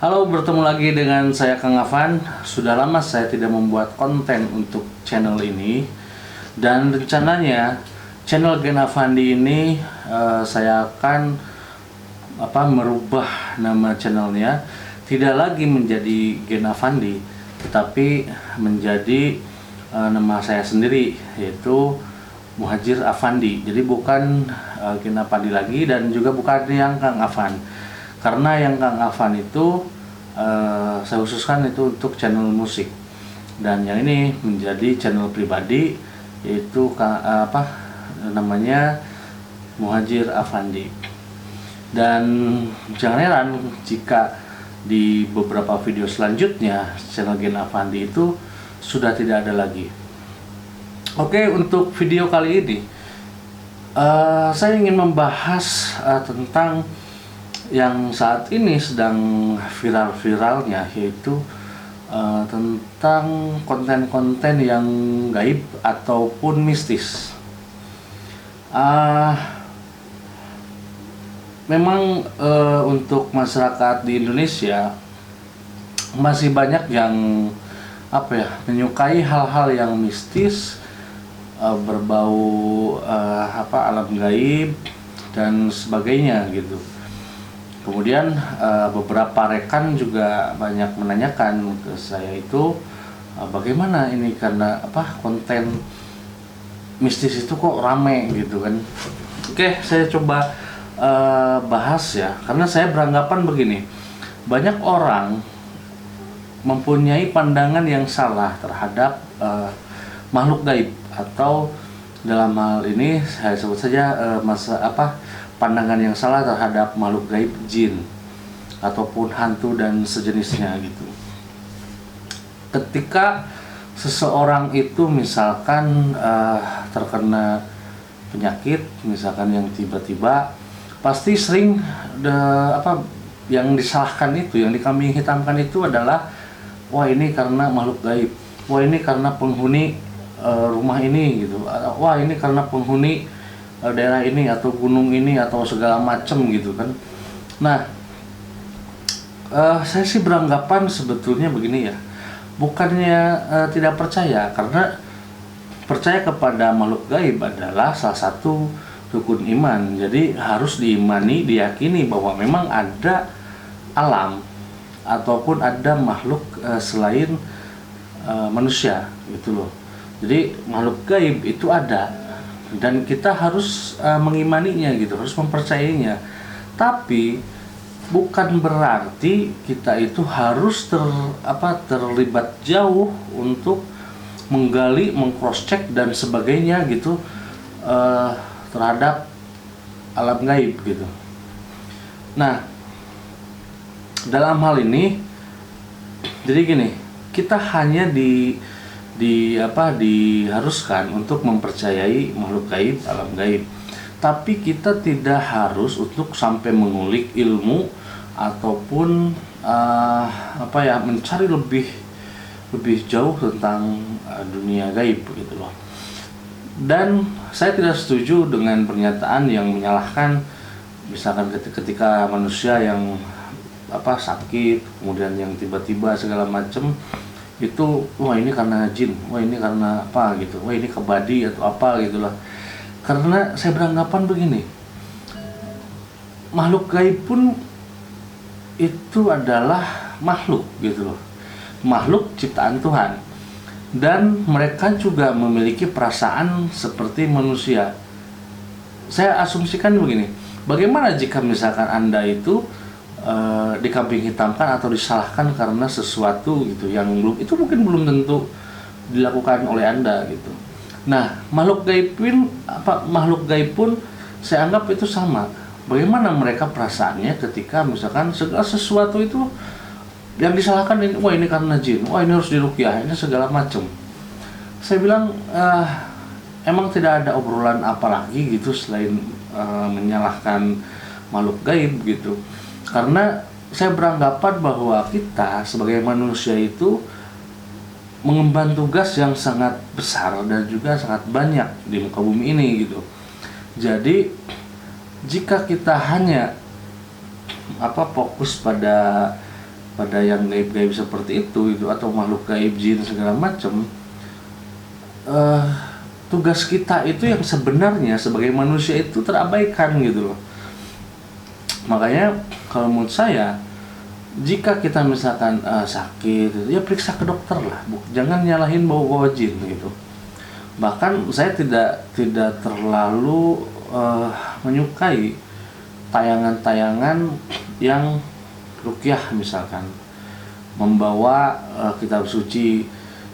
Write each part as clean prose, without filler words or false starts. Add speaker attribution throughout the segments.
Speaker 1: Halo, bertemu lagi dengan saya Kang Afan. Sudah lama saya tidak membuat konten untuk channel ini. Dan rencananya channel Gen Afandi ini saya akan merubah nama channelnya. Tidak lagi menjadi Gen Afandi, tetapi menjadi nama saya sendiri, yaitu Muhajir Afandi. Jadi bukan Gen Afandi lagi, dan juga bukan yang Kang Afan. Karena yang Kang Afan itu saya khususkan itu untuk channel musik, dan yang ini menjadi channel pribadi, yaitu namanya Muhajir Afandi. Dan jangan heran jika di beberapa video selanjutnya channel Gen Afandi itu sudah tidak ada lagi. Oke, untuk video kali ini saya ingin membahas tentang yang saat ini sedang viral-viralnya, yaitu tentang konten-konten yang gaib ataupun mistis. Memang untuk masyarakat di Indonesia masih banyak yang menyukai hal-hal yang mistis, berbau alam gaib dan sebagainya gitu. Kemudian beberapa rekan juga banyak menanyakan ke saya itu bagaimana ini, karena konten mistis itu kok rame gitu kan. Oke, saya coba bahas ya, karena saya beranggapan begini, banyak orang mempunyai pandangan yang salah terhadap makhluk gaib, atau dalam hal ini saya sebut saja pandangan yang salah terhadap makhluk gaib, jin ataupun hantu dan sejenisnya gitu. Ketika seseorang itu misalkan terkena penyakit, misalkan yang tiba-tiba, pasti sering yang disalahkan itu, yang dikambing hitamkan itu adalah, wah ini karena makhluk gaib, wah ini karena penghuni rumah ini gitu, wah ini karena penghuni daerah ini atau gunung ini atau segala macam gitu kan. Nah, saya sih beranggapan sebetulnya begini ya, bukannya tidak percaya, karena percaya kepada makhluk gaib adalah salah satu rukun iman. Jadi harus diimani, diyakini bahwa memang ada alam ataupun ada makhluk selain manusia gitu loh. Jadi makhluk gaib itu ada, dan kita harus mengimaninya gitu, harus mempercayainya. Tapi bukan berarti kita itu harus terlibat jauh untuk menggali, mengcross check dan sebagainya gitu terhadap alam gaib gitu. Nah, dalam hal ini jadi gini, kita hanya diharuskan untuk mempercayai makhluk gaib, alam gaib. Tapi kita tidak harus untuk sampai mengulik ilmu ataupun mencari lebih jauh tentang dunia gaib gitu loh. Dan saya tidak setuju dengan pernyataan yang menyalahkan, misalkan ketika manusia yang sakit, kemudian yang tiba-tiba segala macam itu, wah ini karena jin, wah ini karena apa gitu, wah ini kebadi atau apa gitulah. Karena saya beranggapan begini, makhluk gaib pun itu adalah makhluk gitu loh, makhluk ciptaan Tuhan, dan mereka juga memiliki perasaan seperti manusia. Saya asumsikan begini, bagaimana jika misalkan Anda itu dikambing hitamkan atau disalahkan karena sesuatu gitu yang mungkin belum tentu dilakukan oleh Anda gitu. Nah, makhluk gaib pun saya anggap itu sama. Bagaimana mereka perasaannya ketika misalkan segala sesuatu itu yang disalahkan ini, wah ini karena jin, wah ini harus diruqyah, ini segala macam. Saya bilang emang tidak ada obrolan apa lagi gitu selain menyalahkan makhluk gaib gitu. Karena saya beranggapan bahwa kita sebagai manusia itu mengemban tugas yang sangat besar dan juga sangat banyak di muka bumi ini gitu. Jadi jika kita hanya fokus pada pada yang gaib-gaib seperti itu atau makhluk gaib, jin segala macam, tugas kita itu yang sebenarnya sebagai manusia itu terabaikan gitu loh. Makanya kalau menurut saya, jika kita misalkan sakit, ya periksa ke dokter lah, jangan nyalahin bawa-bawa jin gitu. Bahkan saya tidak terlalu menyukai tayangan-tayangan yang ruqyah, misalkan membawa kitab suci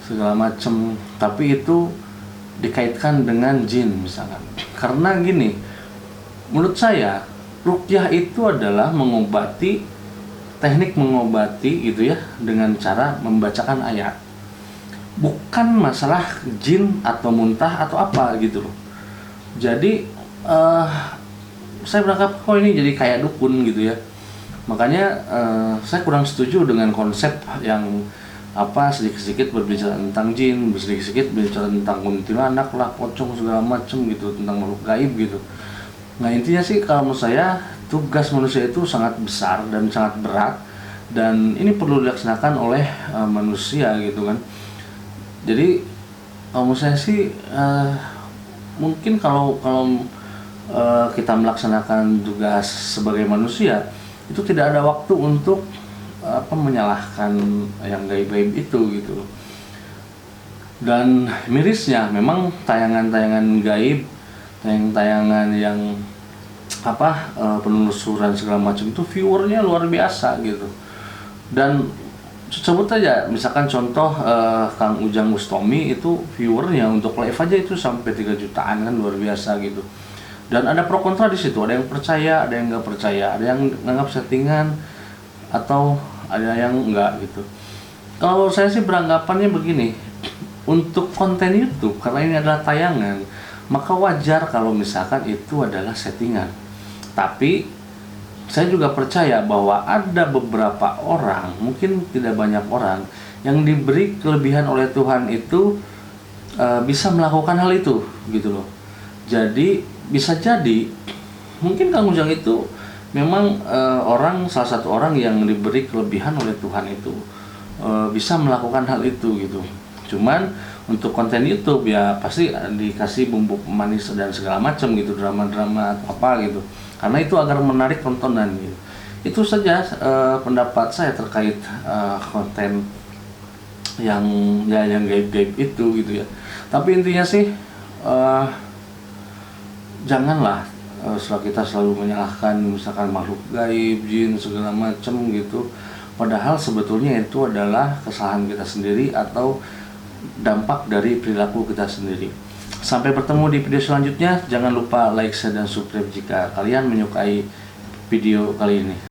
Speaker 1: segala macam, tapi itu dikaitkan dengan jin misalkan. Karena gini, menurut saya ruqyah itu adalah teknik mengobati gitu ya, dengan cara membacakan ayat, bukan masalah jin atau muntah atau apa gitu loh. Jadi saya beranggapan ini jadi kayak dukun gitu ya. Makanya saya kurang setuju dengan konsep yang sedikit-sedikit berbicara tentang jin, sedikit-sedikit berbicara tentang kuntilanak lah, pocong segala macem gitu, tentang makhluk gaib gitu. Nah intinya sih kalau menurut saya, tugas manusia itu sangat besar dan sangat berat, dan ini perlu dilaksanakan oleh manusia gitu kan. Jadi kalau menurut saya sih mungkin kalau kita melaksanakan tugas sebagai manusia, itu tidak ada waktu untuk menyalahkan yang gaib-gaib itu gitu. Dan mirisnya memang tayangan-tayangan gaib, tayangan yang penelusuran segala macam itu viewernya luar biasa gitu. Dan sebut aja misalkan contoh Kang Ujang Bustomi, itu viewernya untuk live aja itu sampai 3 jutaan kan, luar biasa gitu. Dan ada pro kontra di situ, ada yang percaya, ada yang nggak percaya, ada yang nganggap settingan, atau ada yang enggak gitu. Kalau saya sih beranggapannya begini, untuk konten YouTube, karena ini adalah tayangan, maka wajar kalau misalkan itu adalah settingan. Tapi saya juga percaya bahwa ada beberapa orang, mungkin tidak banyak orang, yang diberi kelebihan oleh Tuhan itu bisa melakukan hal itu gitu loh. Jadi bisa jadi mungkin Kang Ujang itu memang salah satu orang yang diberi kelebihan oleh Tuhan itu bisa melakukan hal itu gitu. Cuman untuk konten YouTube ya pasti dikasih bumbu manis dan segala macam gitu, drama-drama atau apa gitu, karena itu agar menarik tontonan gitu. Itu saja pendapat saya terkait konten yang gaib-gaib itu gitu ya. Tapi intinya sih janganlah setelah kita selalu menyalahkan misalkan makhluk gaib, jin segala macam gitu, padahal sebetulnya itu adalah kesalahan kita sendiri atau dampak dari perilaku kita sendiri. Sampai bertemu di video selanjutnya. Jangan lupa like, share, dan subscribe jika kalian menyukai video kali ini.